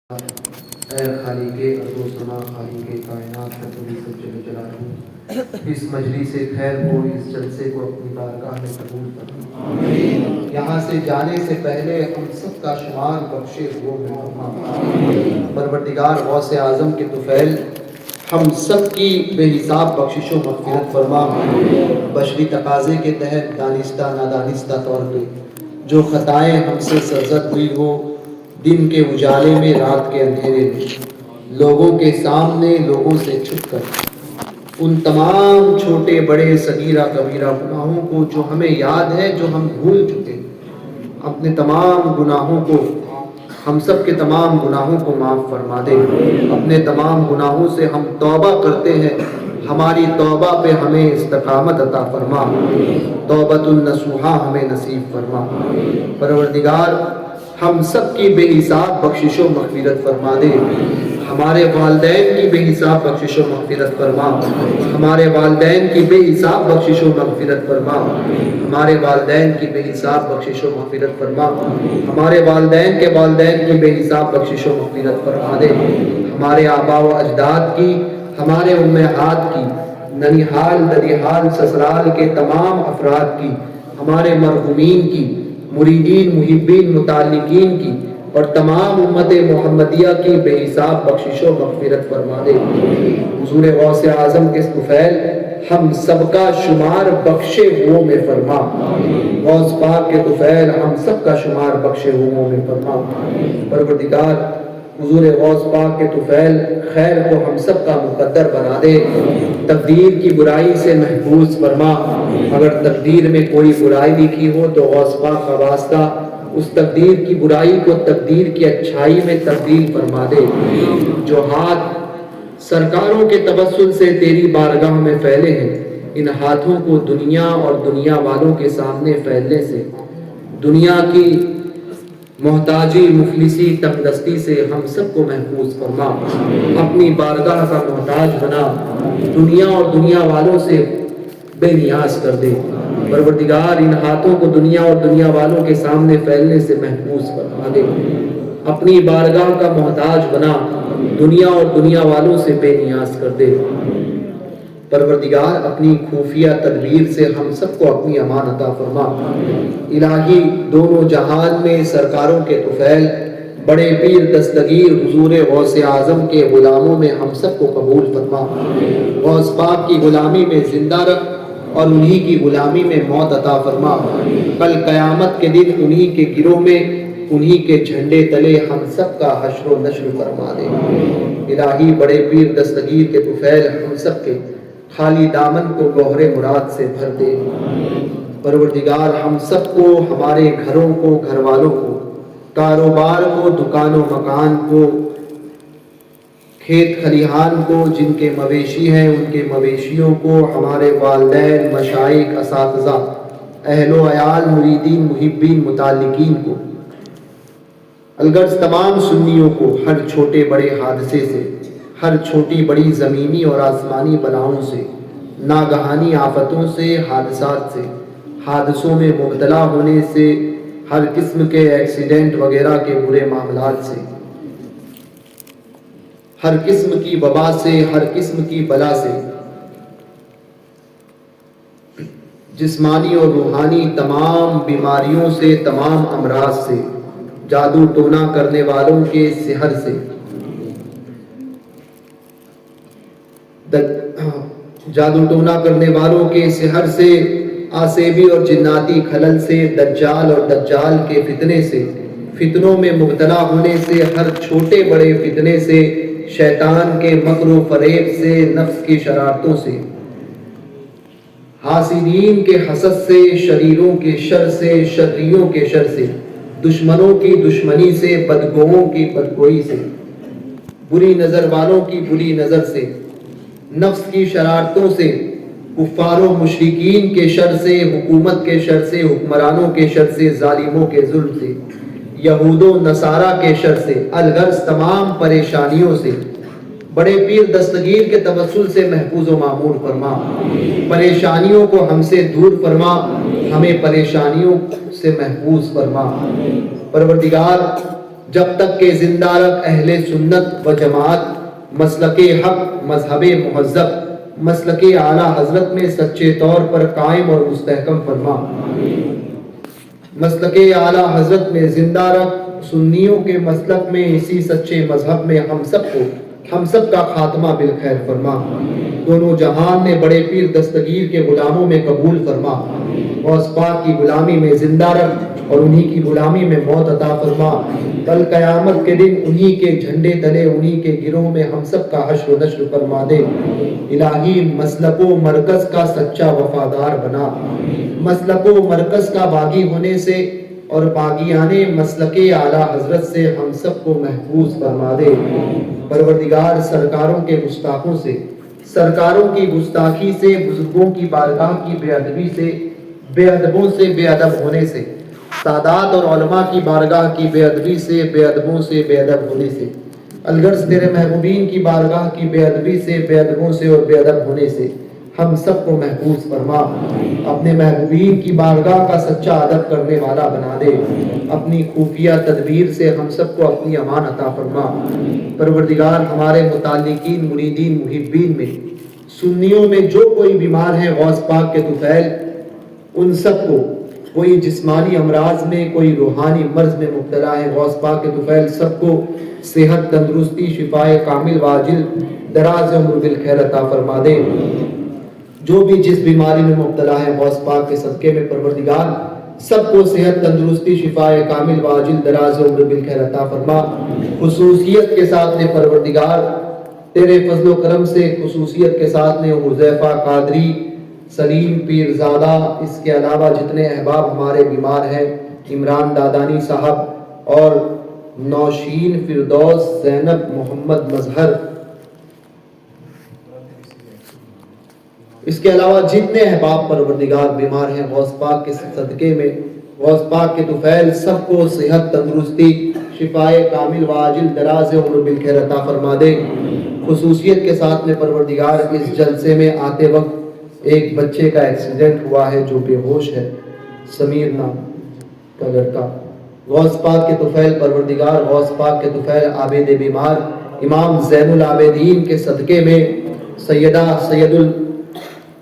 اے خالق ارض و سما، خالق کائنات کا تو سب جل جلالہ، اس مجلس خیر کو، اس جلسے کو اپنی بارگاہ میں قبول فرما۔ یہاں سے جانے سے پہلے ہم سب کا شمار بخشے ہو میں فرما۔ پروردگار غوث اعظم کے طفیل ہم سب کی بے حساب بخشش و مغفرت فرما۔ بشری تقاضے کے تحت دانستہ نادانستہ طور پہ جو خطائیں ہم سے سرزد ہوئی ہو، دن کے اجالے میں، رات کے اندھیرے میں، لوگوں کے سامنے، لوگوں سے چھپ کر، ان تمام چھوٹے بڑے صغیرہ کبیرہ گناہوں کو جو ہمیں یاد ہے، جو ہم بھول چکے، اپنے تمام گناہوں کو، ہم سب کے تمام گناہوں کو معاف فرما دے۔ اپنے تمام گناہوں سے ہم توبہ کرتے ہیں، ہماری توبہ پہ ہمیں استقامت عطا فرما، توبۃ النصوحہ ہمیں نصیب فرما۔ پروردگار ہم سب کی بے حساب بخشش و مغفرت فرما دے۔ ہمارے والدین کی بے حساب بخشش و مغفرت فرما، ہمارے والدین کی بے حساب بخشش و مغفرت فرما، ہمارے والدین کی بے حساب بخشش و مغفرت فرما، ہمارے والدین کے والدین کی بے حساب بخشش و مغفرت فرما دے۔ ہمارے آباء و اجداد کی، ہمارے امہات کی، ننیحال ددیحال سسرال کے تمام افراد کی، ہمارے مرحومین کی، مریدین محبین متعلقین کی اور تمام امت محمدیہ کی بے حساب بخشش و مغفرت فرما دے۔ حضور غوث اعظم کے طفیل ہم سب کا شمار بخشے ہوئوں میں فرما۔ غوث پاک کے طفیل ہم سب کا شمار بخشے ہوئوں میں فرما۔ پروردگار حضور غوث پاک کے طفیل خیر کو ہم سب کا مقدر بنا دے، تقدیر کی برائی سے محفوظ فرما۔ اگر تقدیر میں کوئی برائی لکھی ہو تو غوث پاک کا واسطہ اس تقدیر کی برائی کو تقدیر کی اچھائی میں تبدیل فرما دے۔ جو ہاتھ سرکاروں کے توسل سے تیری بارگاہ میں پھیلے ہیں، ان ہاتھوں کو دنیا اور دنیا والوں کے سامنے پھیلنے سے، دنیا کی محتاجی، مفلسی، تنگ دستی سے ہم سب کو محفوظ فرما۔ اپنی بارگاہ کا محتاج بنا، دنیا اور دنیا والوں سے بے نیاز کر دے۔ پروردگار ان ہاتھوں کو دنیا اور دنیا والوں کے سامنے پھیلنے سے محفوظ فرما دے۔ اپنی بارگاہ کا محتاج بنا، دنیا اور دنیا والوں سے بے نیاز کر دے۔ پروردگار اپنی خفیہ تدبیر سے ہم سب کو اپنی امان عطا فرما۔ الہی دونوں جہان میں سرکاروں کے طفیل بڑے پیر دستگیر حضور غوث اعظم کے غلاموں میں ہم سب کو قبول فرما۔ غوث پاک کی غلامی میں زندہ رکھ اور انہی کی غلامی میں موت عطا فرما۔ کل قیامت کے دن انہی کے گروہ میں، انہی کے جھنڈے تلے ہم سب کا حشر و نشر فرما دے۔ الہی بڑے پیر دستگیر کے طفیل ہم سب کے خالی دامن کو گوہر مراد سے بھر دے۔ پروردگار ہم سب کو، ہمارے گھروں کو، گھر والوں کو، کاروبار کو، دکان و مکان کو، کھیت کھلیہان کو، جن کے مویشی ہیں ان کے مویشیوں کو، ہمارے والدین، مشائخ، اساتذہ، اہل و عیال، مریدین محبین متعلقین کو، الغرض تمام سنیوں کو ہر چھوٹے بڑے حادثے سے، ہر چھوٹی بڑی زمینی اور آسمانی بلاؤں سے، ناگہانی آفتوں سے، حادثات سے، حادثوں میں مبتلا ہونے سے، ہر قسم کے ایکسیڈنٹ وغیرہ کے برے معاملات سے، ہر قسم کی وبا سے، ہر قسم کی بلا سے، جسمانی اور روحانی تمام بیماریوں سے، تمام امراض سے، جادو ٹونا کرنے والوں کے سحر سے، جادو ٹونا کرنے والوں کے سحر سے، آسیبی اور جناتی خلل سے، دجال اور دجال کے فتنے سے، فتنوں میں مبتلا ہونے سے، ہر چھوٹے بڑے فتنے سے، شیطان کے مکر و فریب سے، نفس کی شرارتوں سے، حاسدین کے حسد سے، شریروں کے شر سے، شریوں کے شر سے، دشمنوں کی دشمنی سے، بدگوؤں کی بدگوئی سے، بری نظر والوں کی بری نظر سے، نفس کی شرارتوں سے، کفار و مشرکین کے شر سے، حکومت کے شر سے، حکمرانوں کے شر سے، ظالموں کے ظلم سے، یہود و نصارہ کے شر سے، الغرض تمام پریشانیوں سے بڑے پیر دستگیر کے توسل سے محفوظ و معمور فرما۔ پریشانیوں کو ہم سے دور فرما، ہمیں پریشانیوں سے محفوظ فرما۔ پروردگار جب تک کہ زندہ رکھ اہل سنت و جماعت، مسلک حق مذہب مہذب، مسلک اعلیٰ حضرت میں سچے طور پر قائم اور مستحکم فرما۔ مسلک اعلیٰ حضرت میں زندہ رکھ، سنیوں کے مسلک میں اسی سچے مذہب میں ہم سب کا خاتمہ بالخیر فرما۔ دونوں جہان نے بڑے پیر دستگیر کے غلاموں میں قبول فرما۔ غوث پاک کی غلامی میں زندہ رکھ اور انہی کی غلامی میں موت عطا فرما۔ کل قیامت کے دن انہی کے جھنڈے تلے، انہی کے گروہ میں ہم سب کا حشر و نشر فرما دے۔ الہی مسلک و مرکز کا سچا وفادار بنا۔ مسلک و مرکز کا باغی ہونے سے اور باغیانے مسلک اعلیٰ حضرت سے ہم سب کو محفوظ فرما دے۔ پروردگار سرکاروں کے گستاخوں سے، سرکاروں کی گستاخی سے، بزرگوں کی بارگاہ کی بے ادبی سے، بے ادبوں سے بے ادب ہونے سے، سادات اور علماء کی بارگاہ کی بے ادبی سے، بے ادبوں سے بے ادب ہونے سے، الغرض تیرے محبوبین کی بارگاہ کی بے ادبی سے، بے ادبوں سے اور بے ادب ہونے سے ہم سب کو محفوظ فرما۔ اپنے محبوبین کی بارگاہ کا سچا ادب کرنے والا بنا دے۔ اپنی خفیہ تدبیر سے ہم سب کو اپنی امان عطا فرما۔ پروردگار ہمارے متعلقین، مریدین، محبین میں، سنیوں میں جو کوئی بیمار ہیں غوث پاک کے طفیل ان سب کو، کوئی جسمانی امراض میں، کوئی روحانی مرض میں مبتلا ہے، غوث پاک کے طفیل سب کو صحت، تندرستی، شفائے کامل واجل، دراز عمر بالخیر عطا فرما دے۔ جو بھی جس بیماری میں مبتلا ہے غوث پاک کے صدقے میں پروردگار سب کو صحت، تندرستی، شفائے کامل واجل، دراز عمر بالخیر عطا فرما۔ خصوصیت کے ساتھ نے پروردگار تیرے فضل و کرم سے، خصوصیت کے ساتھ نے حذیفہ قادری، سلیم پیرزادہ، اس کے علاوہ جتنے احباب ہمارے بیمار ہیں، عمران دادانی صاحب اور نوشین فردوس، زینب، محمد مظہر، اس کے علاوہ جتنے احباب پروردگار بیمار ہیں غوث پاک کے صدقے میں، غوث پاک کے طفیل سب کو صحت، تندرستی، شفائے کامل واجل، دراز عمر بالخیر عطا فرما دے۔ خصوصیت کے ساتھ میں پروردگار اس جلسے میں آتے وقت ایک بچے کا ایکسیڈنٹ ہوا ہے جو بے ہوش ہے، سمیر نام کا لڑکا، غوث پاک کے طفیل پروردگار غوث پاک کے طفیل عابد بیمار امام زین العابدین کے صدقے میں سید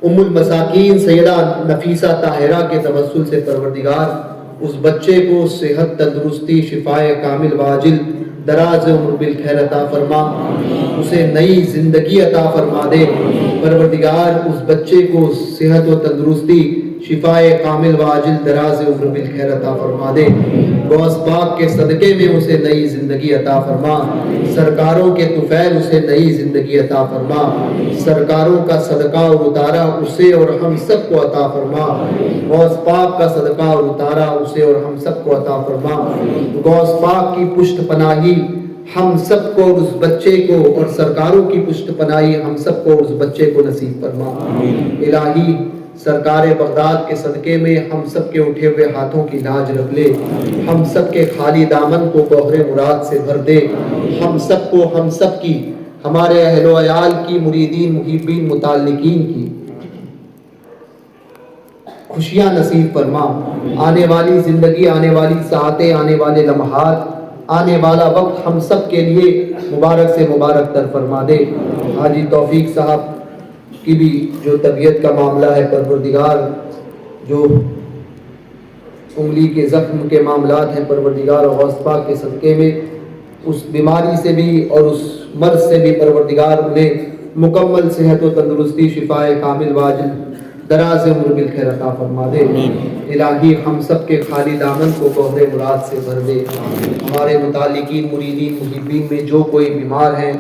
ام المساکین سیدہ نفیسہ طاہرہ کے توسل سے پروردگار اس بچے کو صحت، تندرستی، شفائے کامل واجل، دراز عمر بالخیر عطا فرما، اسے نئی زندگی عطا فرما دے۔ پروردگار اس بچے کو صحت و تندرستی، شفائے کامل واجل، دراز عمر بالخیر عطا فرما دے۔ غوث پاک کے صدقے میں اسے نئی زندگی عطا فرما، سرکاروں کے طفیل اسے نئی زندگی عطا فرما، سرکاروں کا صدقہ اور اتارا اسے اور ہم سب کو عطا فرما، غوث پاک کا صدقہ اور اتارا اسے اور ہم سب کو عطا فرما۔ غوث پاک کی پشت پناہی ہم سب کو اور اس بچے کو، اور سرکاروں کی پشت پناہی ہم سب کو اور اس بچے کو نصیب فرما۔ الہی سرکار بغداد کے صدقے میں ہم سب کے اٹھے ہوئے ہاتھوں کی لاج رکھ لے، ہم سب کے خالی دامن کو گوہر مراد سے بھر دے، ہم سب کو، ہم سب کی، ہمارے اہل و عیال کی، مریدین، محبین، متعلقین کی خوشیاں نصیب فرما۔ آنے والی زندگی، آنے والی ساعتیں، آنے والے لمحات، آنے والا وقت ہم سب کے لیے مبارک سے مبارک تر فرما دے۔ حاجی توفیق صاحب کی بھی جو طبیعت کا معاملہ ہے پروردگار، جو انگلی کے زخم کے معاملات ہیں پروردگار، غوث پاک کے صدقے میں اس بیماری سے بھی اور اس مرض سے بھی پروردگار انہیں مکمل صحت و تندرستی، شفائے کامل واجل، دراز عمر بالخیر عطا فرما دے۔ الہی ہم سب کے خالی دامن کو گوہر مراد سے بھر دے۔ ہمارے متعلقین، مریدین، محبین میں جو کوئی بیمار ہیں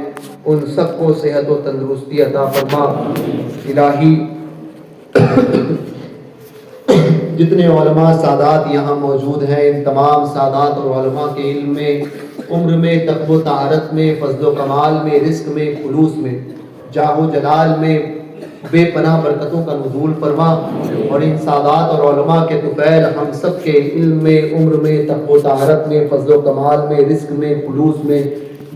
ان سب کو صحت و تندرستی عطا فرما۔ الہی جتنے علماء سادات یہاں موجود ہیں، ان تمام سادات اور علماء کے علم میں، عمر میں، تقوی و طہارت میں، فضل و کمال میں، رزق میں، خلوص میں، جاہ و جلال میں بے پناہ برکتوں کا نزول فرما، اور ان سادات اور علماء کے طفیل ہم سب کے علم میں، عمر میں، تقوی و طہارت میں، فضل و کمال میں، رزق میں، خلوص میں